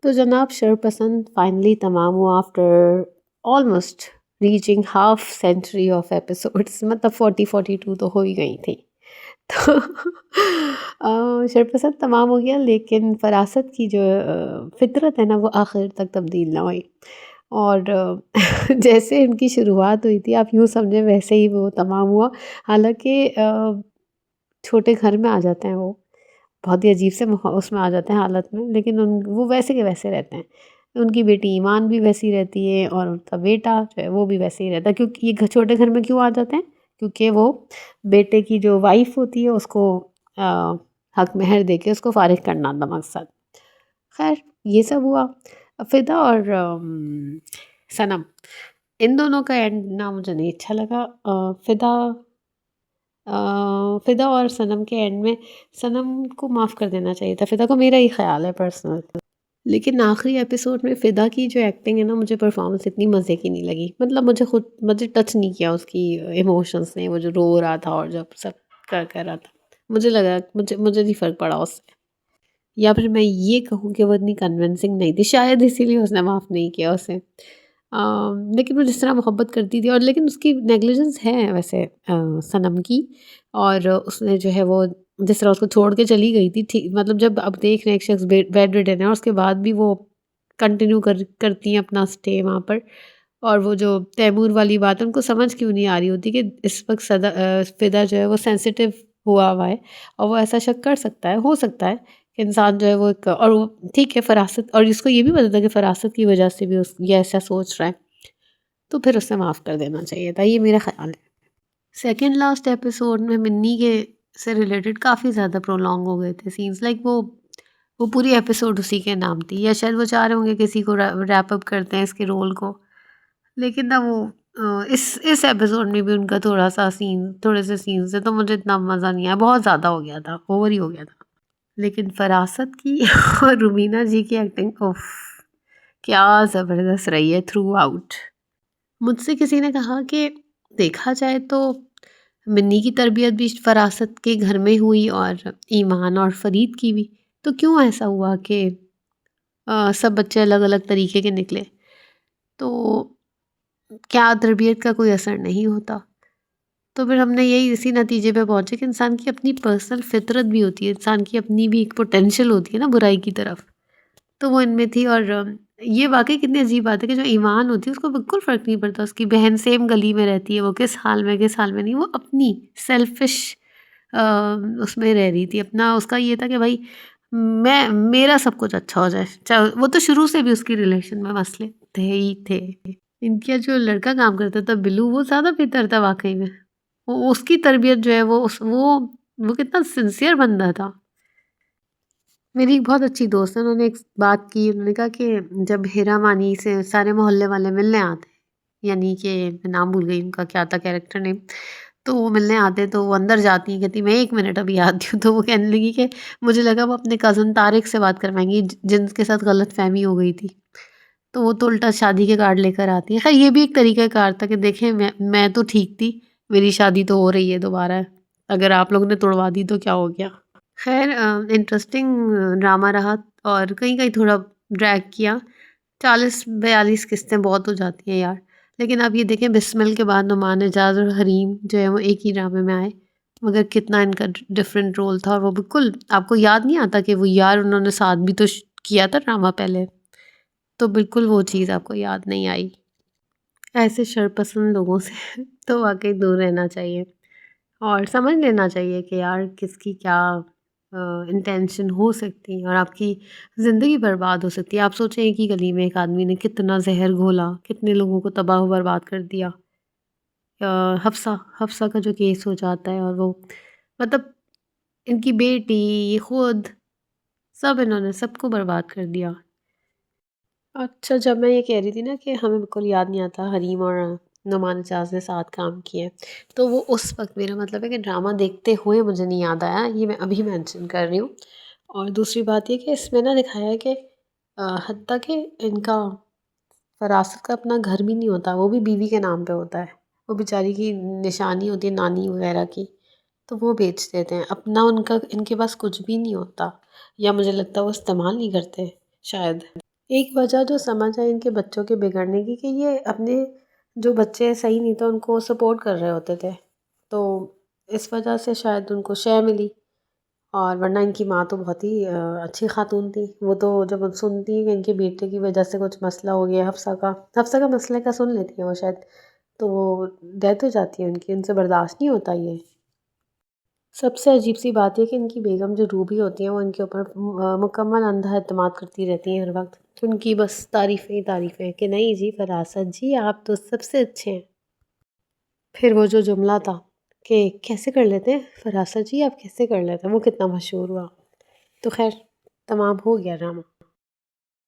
तो जनाब शरपसंद फाइनली तमाम हुआ after almost reaching half century of episodes, मतलब 40-42 तो हो ही गई थी। तो शरपसंद तमाम हो गया, लेकिन फरासत की जो फितरत है ना वो आखिर तक तब्दील ना हुई। और जैसे उनकी शुरुआत हुई थी, आप यूँ समझें वैसे ही वो तमाम हुआ। हालाँकि छोटे घर में आ जाते हैं वो, बहुत ही अजीब से उसमें आ जाते हैं हालत में, लेकिन वो वैसे के वैसे रहते हैं। उनकी बेटी ईमान भी वैसी रहती है और उनका बेटा जो है वो भी वैसे ही रहता है। क्योंकि ये छोटे घर में क्यों आ जाते हैं? क्योंकि वो बेटे की जो वाइफ होती है उसको अ, हक मेहर दे के उसको फारिग करना था मकसद। खैर ये सब हुआ। फिदा और सनम, इन दोनों का एंड ना मुझे नहीं अच्छा लगा। फिदा और सनम के एंड में सनम को माफ़ कर देना चाहिए था, फिदा को, मेरा ही ख्याल है पर्सनल। लेकिन आखिरी एपिसोड में फिदा की जो एक्टिंग है ना, मुझे परफॉर्मेंस इतनी मज़े की नहीं लगी। मतलब मुझे टच नहीं किया उसकी इमोशंस ने, वो जो रो रहा था और जब सब कर रहा था, मुझे लगा मुझे मुझे नहीं फ़र्क पड़ा उससे। या फिर मैं ये कहूँ कि वो इतनी कन्विंसिंग नहीं थी, शायद इसीलिए उसने माफ़ नहीं किया उसे। लेकिन वो जिस तरह मोहब्बत करती थी, और लेकिन उसकी नेग्लिजेंस है वैसे सनम की। और उसने जो है वो जिस तरह उसको छोड़ के चली गई थी, ठीक मतलब जब अब देख रहे हैं एक शख्स बेड रिडन है और उसके बाद भी वो कंटिन्यू करती हैं अपना स्टे वहाँ पर। और वो जो तैमूर वाली बात है, उनको समझ क्यों नहीं आ रही होती कि इस वक्त फिदा जो है वो सेंसिटिव हुआ है और वो ऐसा शक कर सकता है, हो सकता है कि इंसान जो है वो एक, और वो ठीक है फरासत, और इसको ये भी पता था कि फरासत की वजह से भी ये ऐसा सोच रहा है, तो फिर उसे माफ़ कर देना चाहिए था, ये मेरा ख्याल है। सेकंड लास्ट एपिसोड में मिन्नी के से रिलेटेड काफ़ी ज़्यादा प्रोलॉन्ग हो गए थे सीन्स, लाइक वो पूरी एपिसोड उसी के नाम थी, या शायद वो चाह रहे होंगे किसी को रैप अप करते हैं इसके रोल को। लेकिन ना वो इस एपिसोड में भी उनका थोड़े से सीन्स थे, तो मुझे इतना मज़ा नहीं आया, बहुत ज़्यादा हो गया था, ओवर ही हो गया था। लेकिन फरासत की और रुबीना जी की एक्टिंग, उफ, क्या ज़बरदस्त रही है थ्रू आउट। मुझसे किसी ने कहा कि देखा जाए तो मिन्नी की तरबियत भी फरासत के घर में हुई और ईमान और फरीद की भी, तो क्यों ऐसा हुआ कि सब बच्चे अलग अलग तरीके के निकले? तो क्या तरबियत का कोई असर नहीं होता? तो फिर हमने यही इसी नतीजे पे पहुँचे कि इंसान की अपनी पर्सनल फितरत भी होती है, इंसान की अपनी भी एक पोटेंशियल होती है ना बुराई की तरफ, तो वो इनमें थी। और ये वाक़ई कितनी अजीब बात है कि जो ईमान होती है उसको बिल्कुल फ़र्क नहीं पड़ता, उसकी बहन सेम गली में रहती है, वो किस हाल में नहीं, वो अपनी सेल्फ़िश उसमें रह रही थी। अपना उसका ये था कि भाई मेरा सब कुछ अच्छा हो जाए, चाहे वो तो शुरू से भी उसकी रिलेशन में मसले थे ही थे। इनका जो लड़का काम करता था बिल्लू, वो ज़्यादा बेहतर था वाक़ई में। वो उसकी तरबियत जो है वो कितना सिंसियर बंदा था। मेरी एक बहुत अच्छी दोस्त है, उन्होंने एक बात की, उन्होंने कहा कि जब हेरा मानी से सारे मोहल्ले वाले मिलने आते हैं, यानी कि मैं नाम भूल गई उनका क्या था कैरेक्टर नेम, तो वो मिलने आते हैं तो वो अंदर जाती हैं, कहती मैं 1 मिनट अभी आती हूँ, तो वो कहने लगी कि मुझे लगा वो अपने कज़न तारिक से बात करवाएँगी जिनके साथ गलतफ़हमी हो गई थी। तो वो तो उल्टा शादी के कार्ड लेकर आती हैं। ख़ैर ये भी एक तरीक़ा कार था कि देखें मैं तो ठीक थी, मेरी शादी तो हो रही है दोबारा, अगर आप लोगों ने तुड़वा दी तो क्या हो गया? ख़ैर इंटरेस्टिंग ड्रामा रहा और कहीं-कहीं थोड़ा ड्रैग किया। 40-42 किस्तें बहुत हो जाती हैं यार। लेकिन आप ये देखें बिस्मिल के बाद नुमान एजाज और हरीम जो है वो एक ही ड्रामे में आए। मगर कितना इनका डिफरेंट रोल था, और वो बिल्कुल आपको याद नहीं आता कि वो यार उन्होंने साथ भी तो किया था ड्रामा पहले। तो बिल्कुल वो चीज़ आपको याद नहीं आई। ऐसे शरपसंद लोगों से तो वाक़ई दूर रहना चाहिए और समझ लेना चाहिए कि यार किसकी क्या इंटेंशन हो सकती है और आपकी ज़िंदगी बर्बाद हो सकती है। आप सोचें एक ही गली में एक आदमी ने कितना ज़हर घोला, कितने लोगों को तबाह बर्बाद कर दिया। अ, हफ्सा हफ्सा का जो केस हो जाता है, और वो मतलब इनकी बेटी, ये खुद, सब इन्होंने सबको बर्बाद कर दिया। अच्छा, जब मैं ये कह रही थी ना कि हमें बिल्कुल याद नहीं आता हरीम और नुमान एजाज ने साथ काम किए, तो वो उस वक्त मेरा मतलब है कि ड्रामा देखते हुए मुझे नहीं याद आया, ये मैं अभी मेंशन कर रही हूँ। और दूसरी बात ये कि इसमें ना दिखाया है कि हत्ता कि इनका फरासत का अपना घर भी नहीं होता, वो भी बीवी के नाम पे होता है। वो बेचारी की निशानी होती है नानी वगैरह की, तो वो बेच देते हैं अपना, उनका इनके पास कुछ भी नहीं होता, या मुझे लगता है वो इस्तेमाल नहीं करते शायद। एक वजह जो समझ आई इनके बच्चों के बिगड़ने की कि ये अपने जो बच्चे सही नहीं थे उनको सपोर्ट कर रहे होते थे, तो इस वजह से शायद उनको शय मिली। और वरना इनकी माँ तो बहुत ही अच्छी खातून थी। वो तो जब वो सुनती है कि इनके बेटे की वजह से कुछ मसला हो गया, हफ्सा का मसले का सुन लेती है वो शायद, तो वो डेथ हो जाती है उनकी, उनसे बर्दाश्त नहीं होता ये। सबसे अजीब सी बात है कि इनकी बेगम जो रूबी होती हैं वो इनके ऊपर मुकम्मल अंधा एतमाद करती रहती हैं हर वक्त। उनकी बस तारीफ़ें ही तारीफ़ें कि नहीं जी फरासत जी आप तो सबसे अच्छे हैं। फिर वो जो जुमला था कि कैसे कर लेते हैं फरासत जी आप कैसे कर लेते हैं, वो कितना मशहूर हुआ। तो खैर तमाम हो गया ड्रामा।